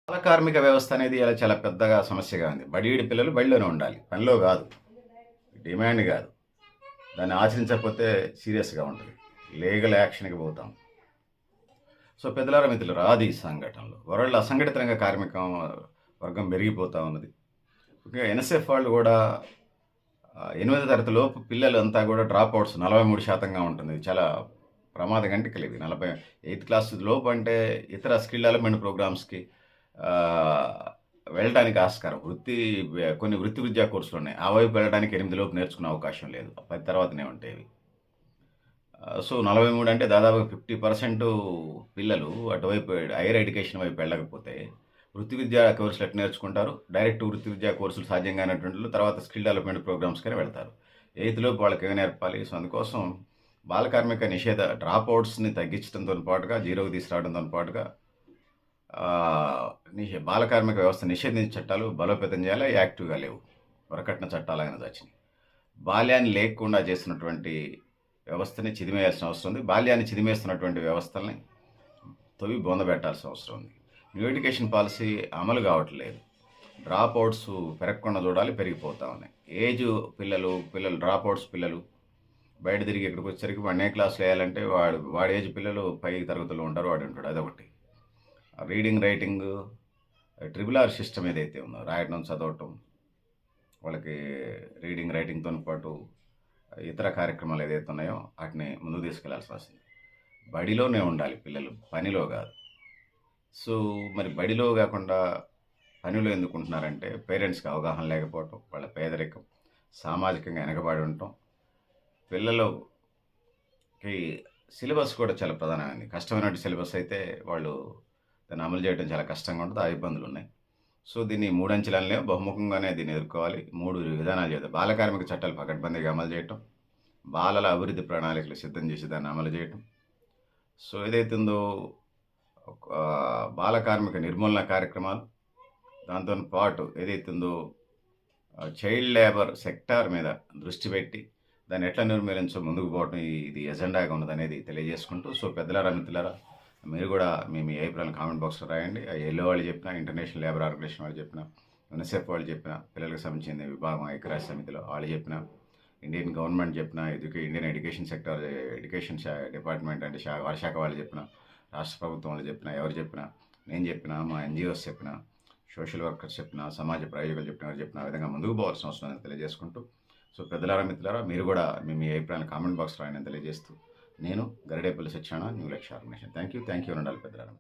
బాల కార్మిక వ్యవస్థ అనేది ఇలా చాలా పెద్దగా సమస్యగా ఉంది. బడీడి పిల్లలు బడిలోనే ఉండాలి. పనిలో గాదు. డిమాండ్ గాదు. దాన్ని ఆచరించకపోతే సీరియస్‌గా ఉంటది. లీగల్ యాక్షన్‌కి పోతాం. సో, పెద్దలారా మిత్రులారా అది సంఘటనలు. వరల్డ్ అసంఘటిత రంగ వర్గం పెరిగిపోతా ఉన్నది. ముఖ్యంగా ఎన్ఎస్ఎఫ్ వాళ్ళు గూడా 8వ తరగతి లోపు పిల్లలంతా గూడా డ్రాప్ అవుట్స్ 43% ఉంటుంది. ఇది చాలా ప్రమాదగంటికలు ఇవి. 8థ్ క్లాస్ లోపు అంటే ఇతర స్కిల్ డెవలప్‌మెంట్ ప్రోగ్రామ్స్‌కి వెళ్ళటానికి ఆస్కారం. కొన్ని వృత్తి విద్యా కోర్సులున్నాయి. ఆ వైపు వెళ్ళడానికి 8 లోపు నేర్చుకునే అవకాశం లేదు. 10 తర్వాతనే ఉంటాయి. సో, 43 అంటే దాదాపుగా 50% పిల్లలు అటువైపు హైయర్ ఎడ్యుకేషన్ వైపు వెళ్ళకపోతే వృత్తి విద్యా కోర్సులు ఎట్లా నేర్చుకుంటారు? డైరెక్ట్ వృత్తి విద్యా కోర్సులు సాధ్యం కానటువంటి తర్వాత స్కిల్ డెవలప్‌మెంట్ ప్రోగ్రామ్స్‌కని వెళ్తారు. 8థ్ లోపు వాళ్ళకి ఏమి నేర్పాలి? సో, అందుకోసం బాల కార్మిక నిషేధ డ్రాప్ అవుట్స్‌ని తగ్గించడంతో పాటుగా, జీరోకి తీసుకురావడంతో పాటుగా బాల కార్మిక వ్యవస్థ నిషేధించే చట్టాలు బలోపేతం చేయాలి. యాక్టివ్‌గా లేవు. వరకట్న చట్టాలైన వచ్చినాయి. బాల్యాన్ని లేకుండా చేస్తున్నటువంటి వ్యవస్థని చిదిమేయాల్సిన అవసరం ఉంది. బాల్యాన్ని చిదిమేస్తున్నటువంటి వ్యవస్థల్ని తొవి బొందబెట్టాల్సిన అవసరం ఉంది. న్యూ ఎడ్యుకేషన్ పాలసీ అమలు కావట్లేదు. డ్రాప్ అవుట్స్ పెరగకుండా చూడాలి, పెరిగిపోతా ఉన్నాయి. పిల్లలు డ్రాప్ అవుట్స్ పిల్లలు బయట తిరిగి ఇక్కడికి వచ్చేసరికి వాడిని ఏ క్లాస్లో వేయాలంటే వాడి ఏజ్ పిల్లలు పై తరగతుల్లో ఉంటారు, వాడు ఉంటాడు. అదొకటి. Reading, writing, triple R system ఏదైతే ఉందో రాయడం, చదవటం, వాళ్ళకి రీడింగ్, రైటింగ్తో పాటు ఇతర కార్యక్రమాలు ఏదైతే ఉన్నాయో వాటిని ముందుకు తీసుకెళ్లాల్సి వస్తుంది. బడిలోనే ఉండాలి పిల్లలు, పనిలో కాదు. సో, మరి బడిలో కాకుండా పనిలో ఎందుకు ఉంటున్నారంటే పేరెంట్స్కి అవగాహన లేకపోవటం, వాళ్ళ పేదరికం, సామాజికంగా వెనకబడి ఉండటం, పిల్లలకి సిలబస్ కూడా చాలా ప్రధానమైనది. కష్టమైనటువంటి సిలబస్ అయితే వాళ్ళు దాన్ని అమలు చేయడం చాలా కష్టంగా ఉంటుంది. ఆ ఇబ్బందులు ఉన్నాయి. సో, దీన్ని 3 అంచెలనే బహుముఖంగానే దీన్ని ఎదుర్కోవాలి. 3 విధానాలు చేద్దాం. బాల కార్మిక చట్టాలు పకడ్బందీగా అమలు చేయటం, బాలల అభివృద్ధి ప్రణాళికలు సిద్ధం చేసి దాన్ని అమలు చేయటం. సో, ఏదైతే ఉందో బాల కార్మిక నిర్మూలన కార్యక్రమాలు, దాంతో పాటు ఏదైతే ఉందో చైల్డ్ లేబర్ సెక్టార్ మీద దృష్టి పెట్టి దాన్ని ఎట్లా నిర్మూలించో ముందుకు పోవడం ఇది ఎజెండాగా ఉన్నదనేది తెలియజేసుకుంటూ, సో, పెద్దలారా మిత్రులారా మీరు కూడా మీ అభిప్రాయాలను కామెంట్ బాక్స్లో రాయండి. ఎల్లో వాళ్ళు చెప్పినా, ఇంటర్నేషనల్ లేబర్ ఆర్గనైజేషన్ వాళ్ళు చెప్పినా, యునిసెఫ్ వాళ్ళు చెప్పినా, పిల్లలకు సంబంధించిన విభాగం ఐక్యరాజ్య సమితిలో వాళ్ళు చెప్పినా, ఇండియన్ గవర్నమెంట్ చెప్పినా, ఇండియన్ ఎడ్యుకేషన్ సెక్టర్ డిపార్ట్మెంట్ అంటే వారి శాఖ వాళ్ళు చెప్పినా, రాష్ట్ర ప్రభుత్వం వాళ్ళు చెప్పినా, ఎవరు చెప్పినా, నేను చెప్పినా, మా ఎన్జిఓస్ చెప్పినా, సోషల్ వర్కర్స్ చెప్పినా, సమాజ ప్రయోజకులు చెప్పిన వారు చెప్పిన విధంగా ముందుకు పోవాల్సిన అవసరం అని తెలియజేసుకుంటూ, సో, పెద్దలారా మిత్రులారా మీరు కూడా మీ అభిప్రాయాన్ని కామెంట్ బాక్స్లో రాయని తెలియజేస్తూ, నేను గరిడేపల్లి సత్యనారాయణ, న్యూ లక్ష్య ఆర్గనైజేషన్. థ్యాంక్ యూ ఉండాలి పెద్దలారా.